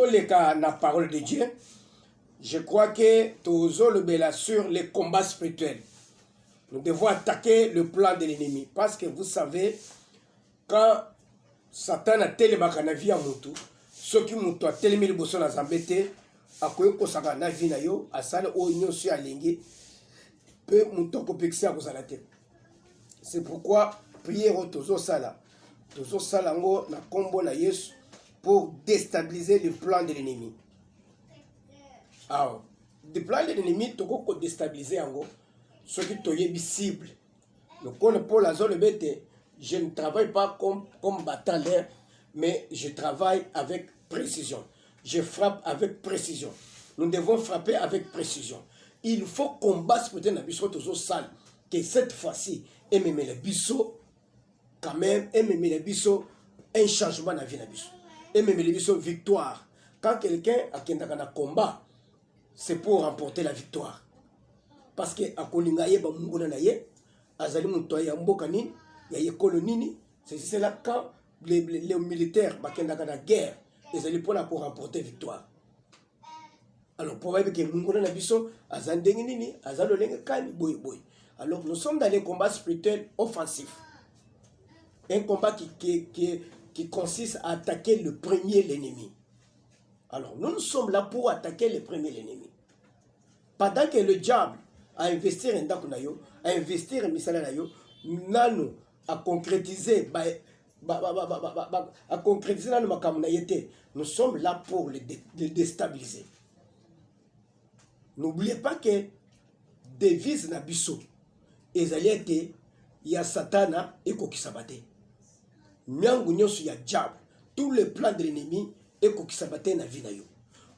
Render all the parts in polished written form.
les cas la parole de Dieu, je crois que toujours le bel sur les combats spirituels. Nous devons attaquer le plan de l'ennemi. Parce que vous savez, quand Satan a télémaqué na vie à Moutou, ceux qui m'ont télémé le bosson à Zambété, à quoi que ça na vie na yo, à salle au union sur alingué, peut mouton copexer à cause à la tête. C'est pourquoi prier au tozo sala. Tozo salango na combo na Yesu pour déstabiliser le plan de l'ennemi. Alors, le plan de l'ennemi, tu peux déstabiliser en gros. Ce qui est visible. Donc, pour la zone bête, je ne travaille pas comme battant l'air, mais je travaille avec précision. Je frappe avec précision. Nous devons frapper avec précision. Il faut combattre peut-être dans le biseau sale, que cette fois-ci, aimer le biseau, quand même, aimer le biseau, un changement dans la vie de biseau. Aimer le biseau, victoire. Quand quelqu'un a un combat, c'est pour remporter la victoire. Parce que à Kolingaye, Azali Moutoya Mbokanini, il y a colonini, c'est là quand les militaires bakendaka na guerre, ils allaient pour remporter victoire. Alors pour voir que Mungona Nabiso, Azandenini, Azalolenge Kani, boy boy. Alors nous sommes dans les combats spirituels offensifs. Un combat qui consiste à attaquer le premier l'ennemi. Alors nous sommes là pour attaquer le premier l'ennemi. Pendant que le diable à investir en dakunayo, à investir en misala nano à concrétiser à concrétiser nano makamunayete, nous sommes là pour le déstabiliser. N'oubliez pas que devise na biso ezaliete ya satana et kokisabate. Nyangu nyosu ya diable, tout le plan de l'ennemi et kokisabate na vida yo.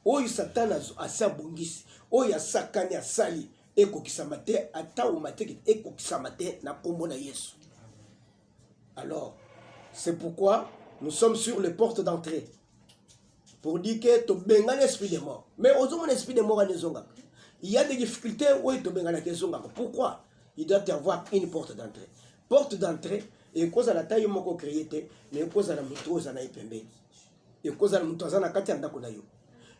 Oyo satana asa bongisi, oyo asakani asali ekokisamate ata umate ekokisamate na kombo na Yesu. Alors, c'est pourquoi nous sommes sur les portes d'entrée. Pour dire que tu benga l'esprit de mort. Mais aux hommes l'esprit de mort à Nezonga. Il y a des difficultés où tu benga la Nezonga. Pourquoi? Il doit y avoir une porte d'entrée. Porte d'entrée, et cause à la taille moko créée, mais cause à la mutuosa na ipembe. Et cause à la mutuosa na kati andako na yo.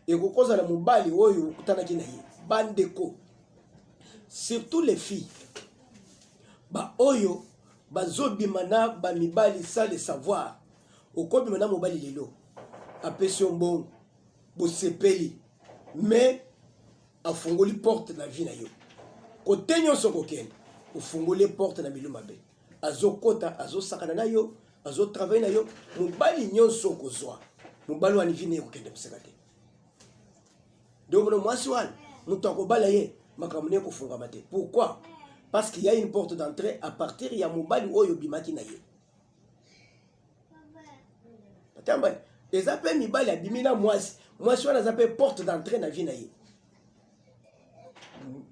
Et cause à la mubali oyo kutana kina ye. Bandeko. Surtout les filles. Ba oyo, ba zobimana, ba mibali sa le savoir. Oko bimana mobali lelo. Apession bon, bo sepeli. Mais, a fongoli porte na vie na yo. Kote nyonso kokene, o fongoli porte na bilu mabe. Azo kota, azo sakana na yo, azo travail na yo, mobali nyonso kozwa. Mobali wani vie na yo kokende msekate. Donc, moi, soal, moutako balaye. Pourquoi? Parce qu'il y a une porte d'entrée à partir de Mobali Oyo Bimaki Naye. Les appels Mibali à Bimina, moi, je suis porte d'entrée dans la vie Naye.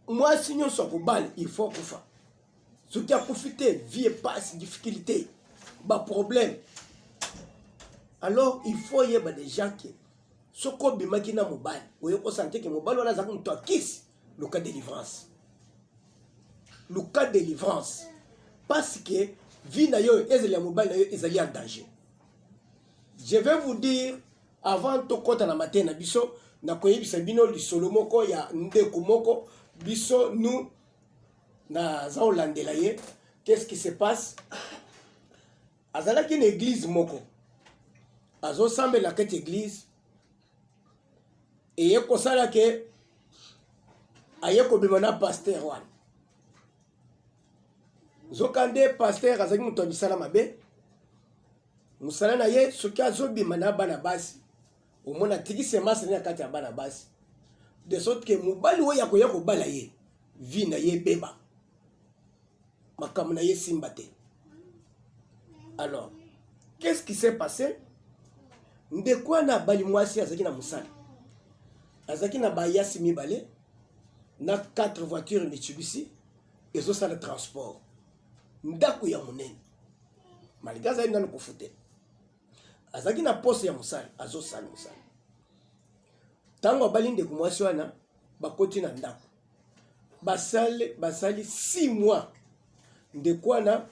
Moi, si nous sommes au bal, il faut qu'on fasse. Ce qui a profité, vie et passe, difficulté, problème. Alors, il faut y avoir des gens qui. Ce qu'on Bimaki na Mobali, vous avez senti que Mobali, on a un kiss. Le cas de délivrance. Le cas de délivrance. Parce que vie na yo ezali ya mobile na yo ezali en danger. Je vais vous dire avant to kota na matin na biso na koyebisa bino lisolo moko ya ndeko moko biso nous na za olandela ye. Qu'est-ce qui se passe? Azalaki une église moko. Azo sambe la kete église. Et yeko sala ke ayeko bimana pasteur wan. Zokande pasteur azaki muto bisala mabe. Musala na ye soki azobimana bana basi. Omona tiki semence na kati ya bana basi. De sorte que mobali oyo yakoya ko bala ye. Vi na ye beba. Makamu na ye simbate. Alors, qu'est-ce qui s'est passé? Ndekwa na bali mwasi azaki na musala. Azaki na bayasi mibale. Na 4 voitures Mitsubishi et ça le transport. Ndaku ya munene. Malgré ça il n'a pas fouté. Azaki na poste ya musala, azo sala musala. Tango balinde kumwasi wana bakoti na ndaku. Basali 6 mois. Ndekwana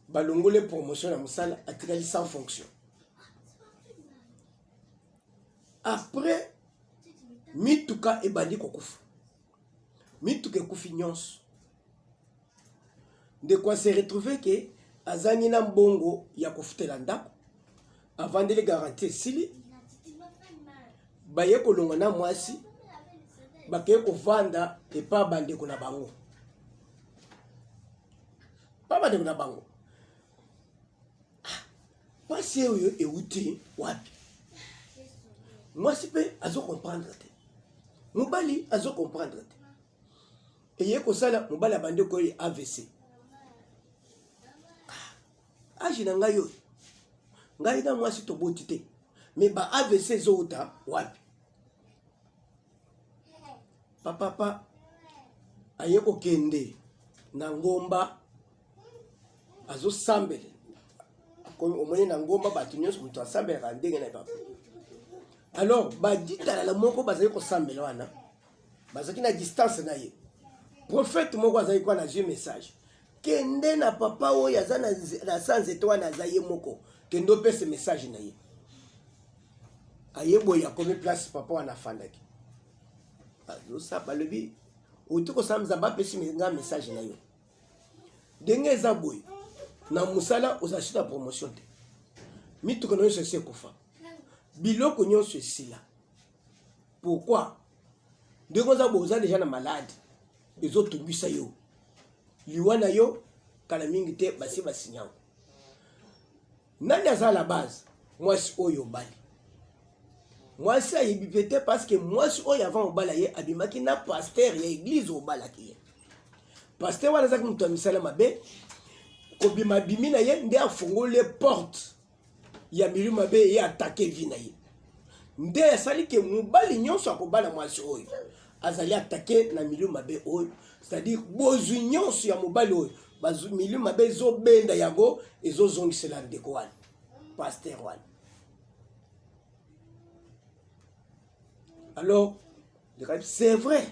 balongole promotion na musala atikali sans fonction. après mituka ebandi kokufa mituka ekufi nyonso ndeko se retrouve ke azangi na mbongo ya kofutela ndako avandeli garantie esili baye kolonga na mwasi bakeye kovanda epa bandeko na bango pa bandeko na bango mwasi oyo euti wapi mwasi mpe azokomprendre te mobali azokomprendre te eye kosala mobali abandi koyi AVC age na ngai oyo ngai na mwasi toboti te me ba AVC ezouta wapi papa aye kokende na ngomba azosambele omoni na ngomba bato nyonso moto asambelaka ndenge na papa alors baditalala moko bazali kosambela wana bazalaki na distance na ye prophète moko azali kwa na jeu message kende na papa oyo aza na sanzete wana aza ye moko kende opesa message na ye aye boye akomi place papa wana afandaki azosaba lobi outi kosala nzambe apesi nga message na yo ndenge eza boye na musala ozali na promotion te mituka na nyonso esi ekufa biloko nyonso esila pourquoi ndenge oza boye oza deja na malade ezotungwisa yo liwa na yo kala mingi te basi basinyango nani aza la base mwasi oyo obali mwasi ayebi pe te parce que mwasi oyo avant obala ye abimaki na pasteur ya église obalaki ye pasteur wana azaki moto ya misala mabe kobima bimi na ye nde afungole porte ya milieu mabe ye atake vi na ye nde asali ke mobali nyonso akobala mwasi oyo azali atake na milieu mabe oyo c'est-à-dire bozwi nyonso ya mobali oyo milieu mabe ezobenda yango ezozongisela ndeko wana pasteur wana alors c'est vrai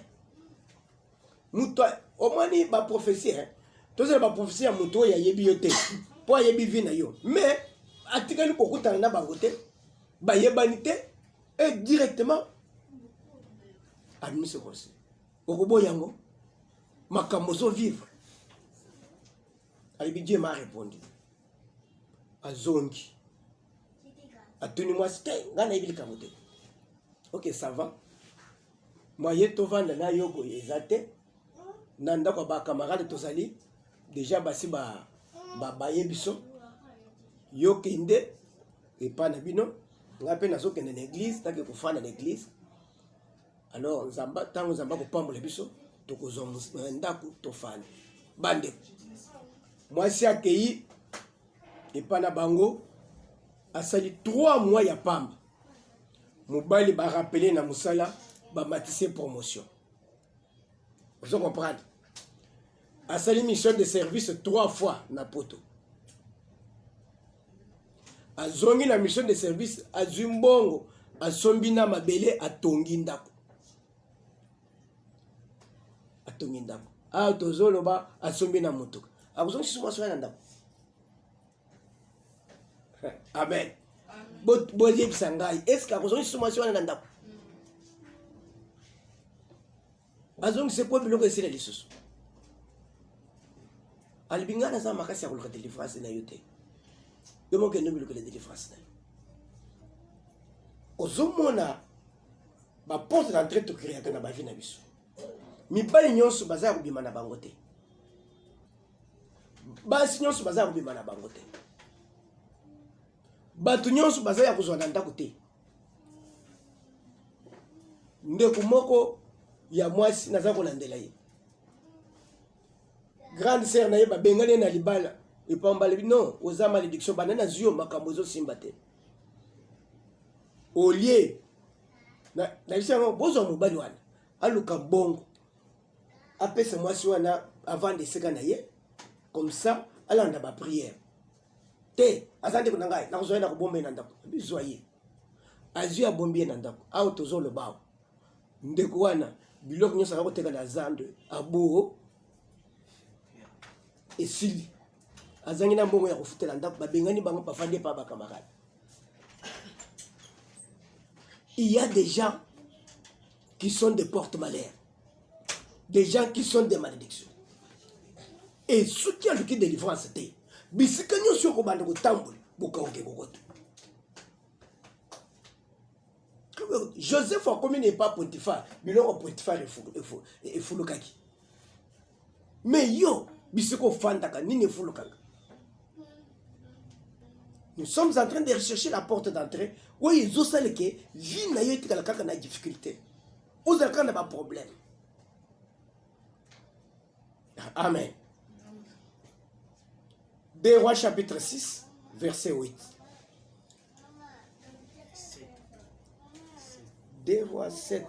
muto omoni ba prophétie tozela ba prophétie ya muto ya yebi yo te po ayebi vi na yo mais atikali kokutana na bango te bayebani te et directement admise kosi okobo yango makambo zo vivre alibi Dieu m'a répondu azongi atuni mwasi te nga na yebi likambo te ok ça va moye tovanda na yo boye eza te na ndako bakamarade tozali déjà basi baye biso yo kende epa na bino nga mpe nazokende na église take kofanda na église alors nzamba ntango nzamba kopambola biso tokozwa ndako tofanda bandeko mwasi akei epa na bango asali 3 mois ya pamba mobali barapele na musala bamatise promotion vous comprenez asali mission de service 3 fois na poto azongi na mission de service azwi mbongo asombi na mabele atongi ndako tozoloba asombi na motuka akozongi sisu mwasi wana na ndako amen boyebisa ngai eske akozongi sisu mwasi wana na ndako azongise po biloko esila lisusu alibingana aza makasi ya koluka délivrance na yo te yo mokende bilokela délivrance na yo ozomona baporte d'entrée tokreaka na bavi na biso mibali nyonso baza ya kobima na bango te basi nyonso baza ya kobima na bango te bato nyonso baza ya kozwa na ndako te ndeko moko ya mwasi naza kolandela ye grande sœur na ye babengani na libala epambala non oza malédiction bana na zio makambo ezosimba te olie na biso bozwa mobali wana aluka bongo apesa mwasi wana avant de seka na ye comme ça alanda ba prière te azande kuna ngai nakozwa na kobomba na ndako bizwa ye azwi abombi na ndako au tozoloba awa ndeko wana biloko nyonso akoteka na zande abo esili azangi na mbongo ya kofutela ndako babengani bango bafandi pa bakamarade il y a des gens qui sont des porte-malheurs, des gens qui sont des malédictions. Et ce qui a le qui délivrance, c'était Bissikagnon sur Kobanda Tamboul, Bokaoke Gogoto. Joseph a commis n'est pas Potiphar, mais l'on Potiphar et Foulokaki. Mais yo, Bissiko Fandaka, ni ne Foulokaka. Nous sommes en train de rechercher la porte d'entrée. Oui, ils ont ça le que vie n'a eu la difficulté. Vous avez pas de problème. Amen. 2 Rois chapitre 6, verset 8. 2 Rois 7.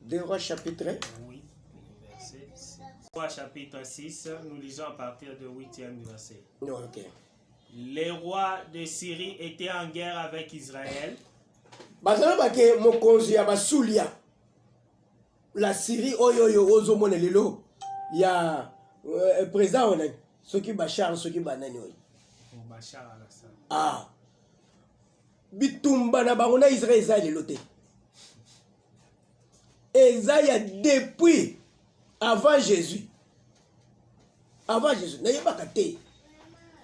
2 Rois chapitre 8. Oui, verset 6. 3 chapitre 6, nous lisons à partir du 8e verset. Non, ok. Les rois de Syrie étaient en guerre avec Israël. Bazalabake mokonzi ya basulia. La Syrie oyo ozo monelelo. Ya président on a ceux qui Bachar, ceux qui banani oyo. Bachar al-Assad. Ah. Bitumba na bango na Israël ezali lote. Ezaya depuis avant Jésus. Avant Jésus, na yeba kate.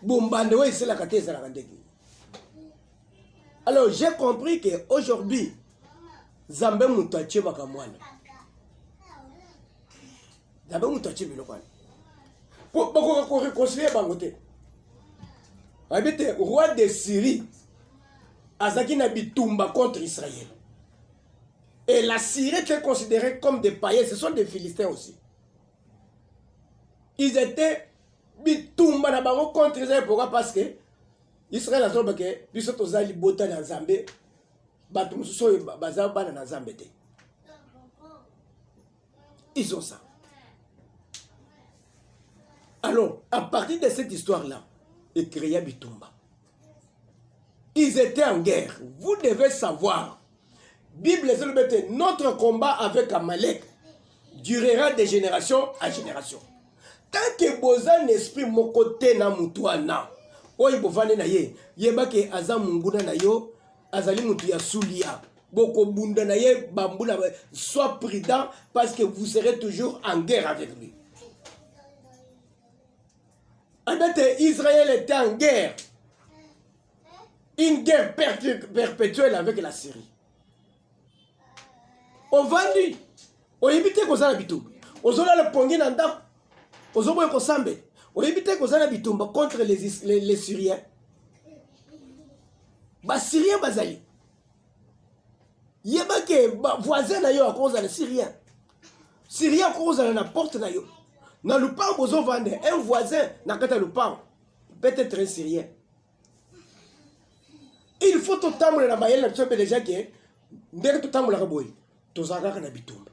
Bombande ouais c'est la kate ça la kate. Alors j'ai compris que aujourd'hui Zambé mutache makamwana. Zambé mutache bilokwana. Pour réconcilier bangote. Habite roi de Syrie Azaki na bitumba contre Israël. Et la Syrie était considérée comme des païens, ce sont des Philistins aussi. Ils étaient bitumba na bango contre Israël. Pourquoi? Parce que Israël a trouvé que biso tozali bota na Nzambe, batu mususu bazaba bana na Nzambe te. Ils ont ça. Alors, à partir de cette histoire-là, ils créaient bitumba. Ils étaient en guerre. Vous devez savoir, Bible dit notre combat avec Amalek durera de génération à génération. Tant que vous avez un esprit mon côté na mutuana, oyi bovane na ye, yeba ke aza munguna na yo, azali mutu ya sulia. Boko bunda na ye, bambuna, sois prudent parce que vous serez toujours en guerre avec lui. En fait, Israël était en guerre. Une guerre perpétuelle avec la Syrie. On vendu. On évite qu'on s'en habite. On s'en a le pongi dans le temps. On s'en a qu'on s'en habite. On évite qu'on s'en habite contre les Syriens. Les Syriens, bazali. Yeba que voisin na yo à cause des Syriens. Syriens à cause de la porte na yo. Dans le pain, vous vendez un voisin n'a qu'à le pain. Peut-être un Syrien. Il faut tout le temps la baïe la tchèpe déjà que dès tout le temps la raboy. Tous en gars na bitumba.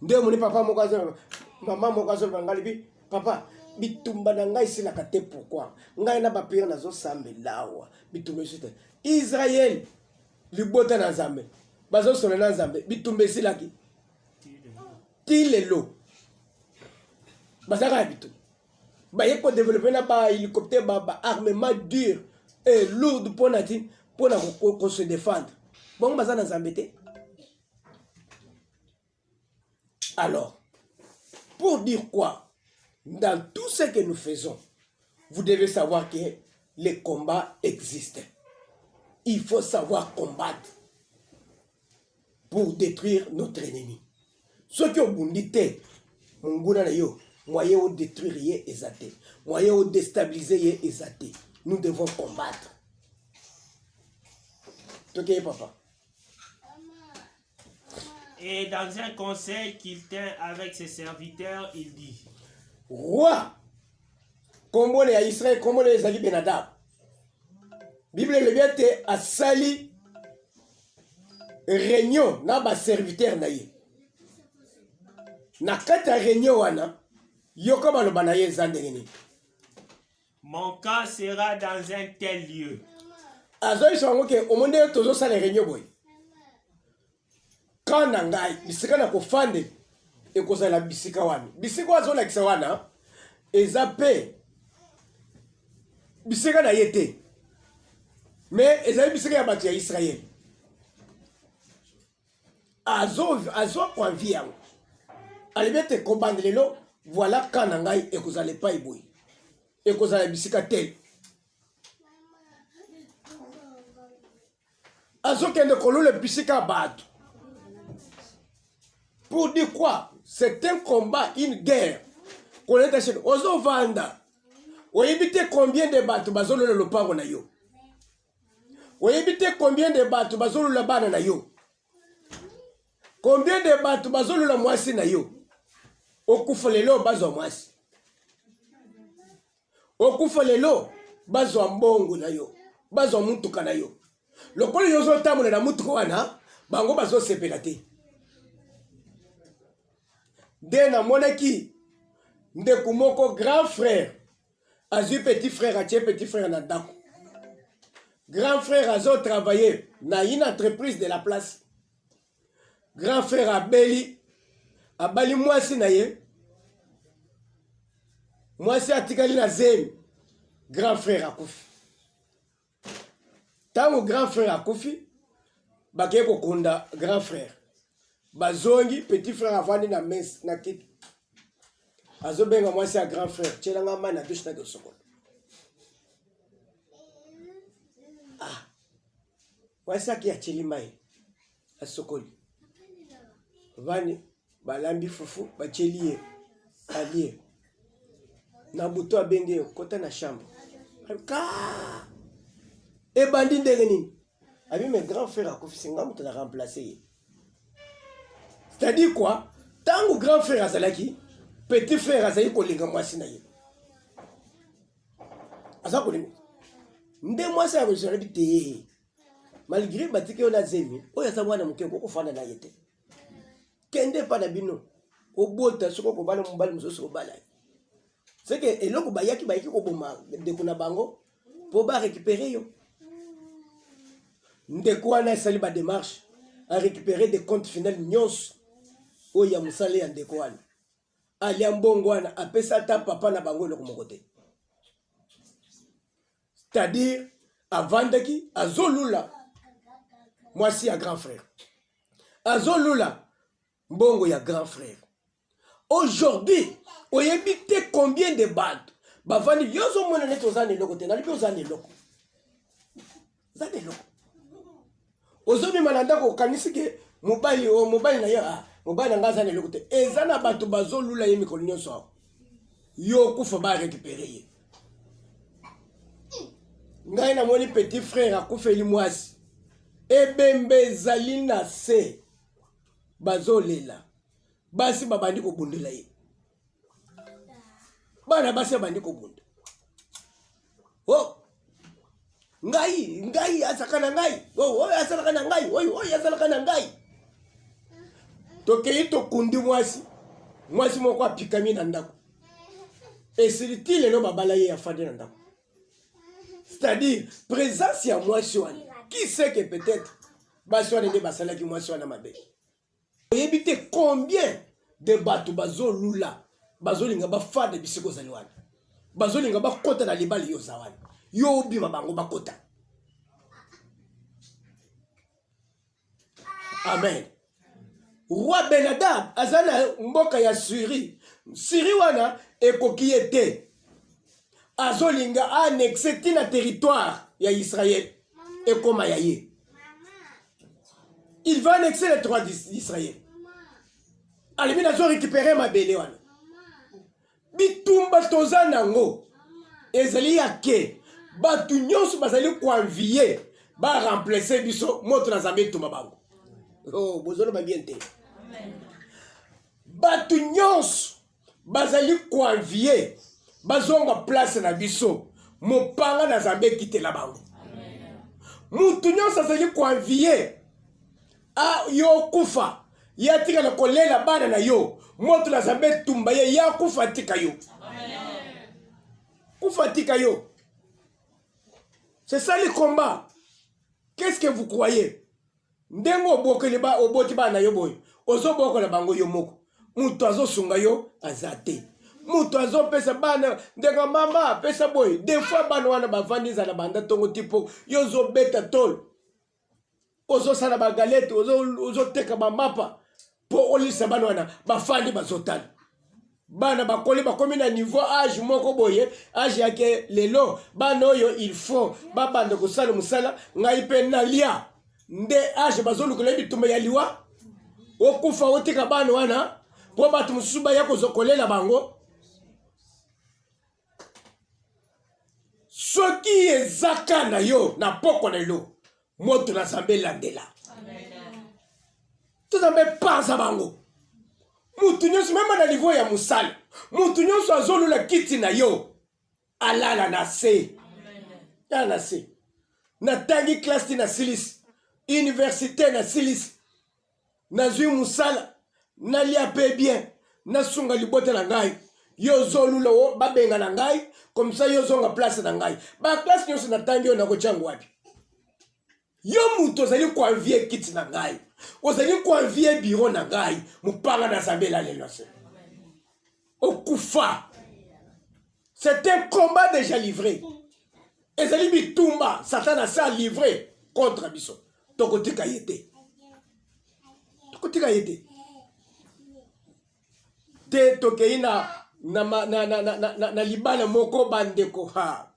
Dès mon papa mon gazon, maman mon gazon bangali papa bitumba na ngai si na kate pourquoi? Ngai na ba pire na zo sambe lawa. Bitumba c'était Israël li bota na Nzambe. Bazo sona na Nzambe bitumba si laki. Tilelo. Bazaka bitumba. Bah, il faut développer un hélicoptère, armement dur et lourd pour qu'on se défendre. Bon, bah, ça nous embête. Alors, pour dire quoi? Dans tout ce que nous faisons, vous devez savoir que les combats existent. Il faut savoir combattre pour détruire notre ennemi. Ceux qui ont bundité, mon goût yo. Moyen de détruire et exalter. Moyen de déstabiliser et exalter. Nous devons combattre. Ok, papa. Et dans un conseil qu'il tient avec ses serviteurs, il dit: Roi, comment les Israël, comment les Ali Benadab. Bible le bien à sali réunion na ba serviteur na ye. Na kata réunion wana. Mon cas sera dans un tel lieu. Quand nangai bisika na kofande ekozala bisika wana. Bisika wazola kisa wana ezape bisika na yete. mais ezali bisika ya bato ya Israël azo konvi yango alibete kobanda lelo voilà kana ngai ekozala epai boye ekozala bisika tel azokende kolula bisika bato pour dire quoi? C'est un combat, une guerre qu'on est acheté ozo vanda oyebite combien de bato bazolola lopango na yo oyebite combien de bato bazolola bana na yo combien de bato bazolola mwasi na yo okufa lelo bazwa mwasi okufa lelo bazwa mbongo na yo bazwa mutuka na yo lokolo yozo tamona na mutuka wana bango bazosepela te nde namonaki ndeko moko grand frère azwi petit frère atie petit frère na ndako grand frère azo travailler na une entreprise de la place grand frère abali mwasi na ye mwasi atikali na zemi grand frère akufi tango grand frère akufi bakeye kokunda grand frère bazongi petit frère avandi na messe na kiti azobenga mwasi ya grand frère tielanga mai na douche na dosokolo mwasi aki atieli mai asokoli vani balambi fufu batieli ye alie na buto abengi ye kota na chambre ebandi ndenge nini abi mes grand frère akufi nga moto na remplacer ye. C'est-à-dire quoi? Tant que grand frère azalaki, petit frère azali kolinga mwasi na ye. Aza kolinga. Nde mwasi abosora bite. Malgré batike ona zemi, oya za mwana muke ko kofana na yete. Kende pa na bino. Obota soko ko bala mbali musoso ko bala. C'est que eloko bayaki ko boma de kuna bango pour ba récupérer yo. Ndeko wana sali ba démarche à récupérer des comptes finaux nyos. Oya musale ya ndeko wana alia mbongo wana apesa ta papa na bango eloko moko te. C'est-à-dire avandaki azolula mwasi ya grand frère azolula mbongo ya grand frère. Aujourd'hui oyebi te combien de bato bavandi yozo mona neto zane eloko te nalipi ozane eloko zane eloko ozobi mananda ko kanisike mobali na ya mobali na ngaza na eloko te eza na bato bazolula ye mikolo nyonso awo yo kufa ba récupérer ye. Ngai na moni petit frère akufeli mwasi ebembe ezali na se bazolela basi babandi kobundela ye bana basi babandi kobunda ngai asakana ngai asakana na ngai asakana na ngai tokei tokundi mwasi moko apikami na ndako esili lelo babala ye afandi na ndako. C'est-à-dire présence ya mwasi wana qui sait que peut-être basi wana nde basalaki mwasi wana mabe. Oyebi te combien de bato bazolula bazolinga bafade bisiko zali wana bazolinga bakota na libali yo za wana yo obima bango bakota. Amen. Roi Benadab azana mboka ya Syrie wana ekoki ete azolinga annexe tina territoire ya Israël ekoma ya ye. Il va annexer les droits d'Israël. Alimi nazo récupérer mabele wana bitumba tozanango ezali yake batu nyonso bazali koenvier ba remplacer biso moto na Zambie tumba bango. Oh, bozolo ba bien te. Batu nyonso bazali koenvier bazonga place na biso mopanga na Zambie kitela bango. Mutu nyonso azali koenvier yo kufa yatika na kolela bana na yo moto na Zambie tumba ye ya kufa tika yo. Kufa tika yo. C'est ça le combat. Qu'est-ce que vous croyez? Ndengo obokeli ba oboti ba na yo boy. Ozo bokola bango yo moko. Mutu azo sunga yo azate. mutu azopesa bana ndenga mama pesa boy des fois bana wana bavandi za na banda tongo tipo yozo beta tol ozo sala bagalete ozo teka bamapa po olisa bana wana bafandi bazotala bana bakoli bakomi na niveau âge moko boye âge yake lelo bana oyo il faut babanda kosala musala ngai pe nalia nde âge bazolukola bitumba ya liwa okufa otika bana wana po bato mosusu baya kozokolela bango soki ezaka na yo na poko na yo moto na Nzambe elandela tozambe panza bango mutu nyonso mema na niveau ya musala mutu nyonso azolula kiti na yo alala na se ya na se natangi classe na silis université na silis nazwi musala nalia pe bien nasunga libota na ngai yo zolula o babenga na ngai comme ça yo zonga place na ngai ba classe nyonso natangi yo na kochangu wapi yo mutu ozali koanvie kiti na ngai ozali koanvie biro na ngai mupanga na Nzambe elalelwa se okufa c'est un combat déjà livré ezali bitumba Satan a ça livré contre biso tokotika yete te tokei na libala moko bandeko ha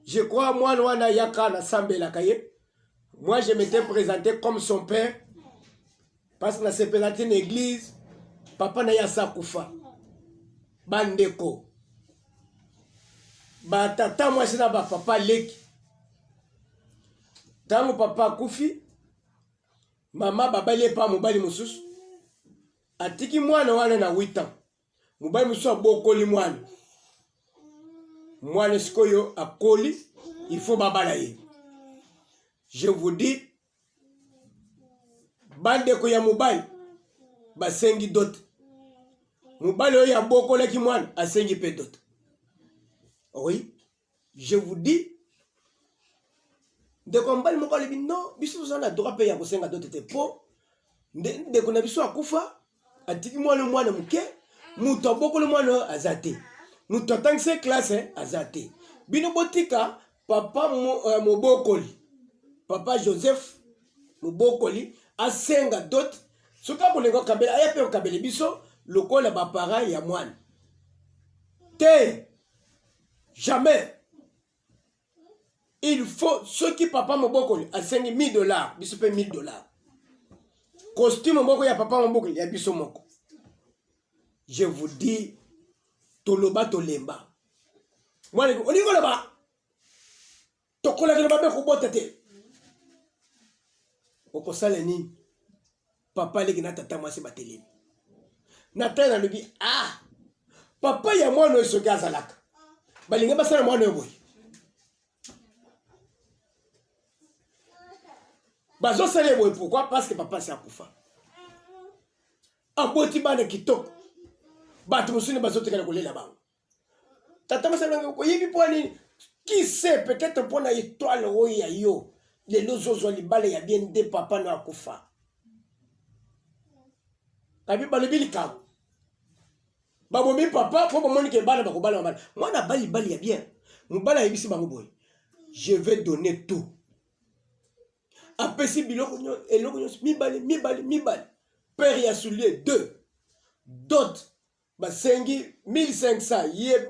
je crois moi wana yaka na sambelaka ye moi je m'étais présenté comme son père parce que na se présenté une église papa na yasa kufa bandeko batata mwasi na bapapa leki ntango papa akufi mama babali epa mobali mosusu atiki mwana wana na 8 ans mobali mosusu abokoli mwana sikoyo akoli il faut babala ye je vous dis bandeko ya mobali basengi dot mobali oyo abokolaki mwana asengi pe dot oui je vous dis ndeko mobali moko alobi non biso tozala na droit mpe ya kosenga dot te po ndeko na biso akufa atiki mwana moke mutu abokoli mwana oyo aza te mutu atangisi classe aza te bino botika papa mobokoli papa Joseph mobokoli asenga dot soki akolenga okabela aya mpe okabele biso lokola baparent ya mwana te jamais il faut soki papa mobokoli asengi $1000 biso mpe $1000 costume moko ya papa mobokoli ya biso moko je vous dis toloba tolemba mwana olingo loba tokola ke babe kobota te okosala nini papa leki na tata mwasi batelemi na tana lobi papa ya mwana oyo soki azalaka balingi basala mwana oyo boye bazosala ye boye pourquoi parce que papa si akufa aboti bana kitoko bato mosusu bazotekala kolela bango tata masalanga koyebi mpo nini qui sait peut-être mpo na étoile oyo ya yo lelo ozozwa libala ya bien nde papa na akufa kabi balobi likambo babomi papa mpo bamonike bana bakobala mabala mwana bali ya bien mobala ayebisi bango boye je vais donner tout apesi biloko eloko nyonso mibale père ya soulier 2 dot basengi 1500 ye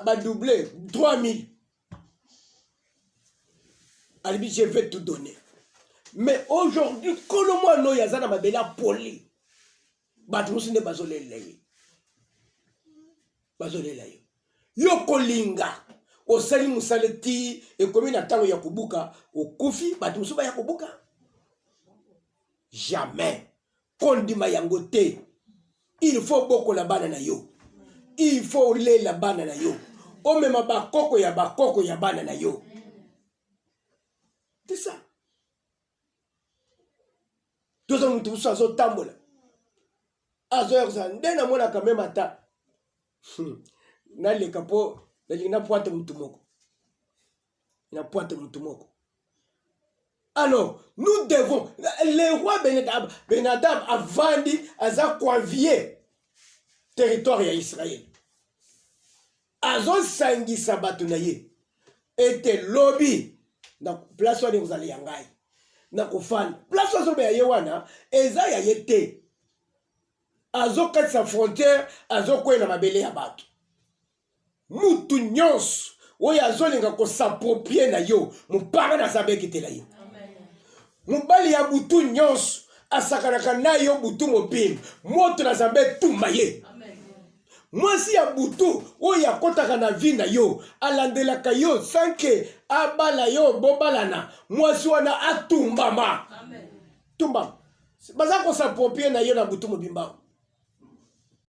badoublé 3000 alibi je vais tout donner mais aujourd'hui kolo mwana oyo aza na mabele apoli bato mosusu nde bazolela ye yo kolinga osali mosala ti ekomi na ntango ya kobuka okufi bato mosusu baya kobuka jamais kondima yango te il faut bokola bana na yo il faut olela bana na yo omema bakoko ya bana na yo c'est ça toza mutu mosusu azotambola azoya kozala nde namonaka meme ata naleka mpo nalingi napoate mutu moko alors nous devons le roi Benadab avandi aza convié territoire ya Israël. Azo sangisa bato na ye. Ete lobby na place wana ozali ya ngai. Na kofana. Place wana ya ye wana eza ya ye te. Azo katisa frontière, azo kwena mabele ya bato. Mutu nyonso oyo azolinga kosaproprie na yo, mupanga na Nzambe ekitela ye. Mobali ya butu nyonso asakanaka na yo butu mobimba, moto na Nzambe etumba ye. Mwasi ya butu oyo akotaka na vi na yo, alandelaka yo sanke abala yo bobalana, mwasi wana atumbama. Tumbama. Baza kosaproprie na yo na butu mobimba.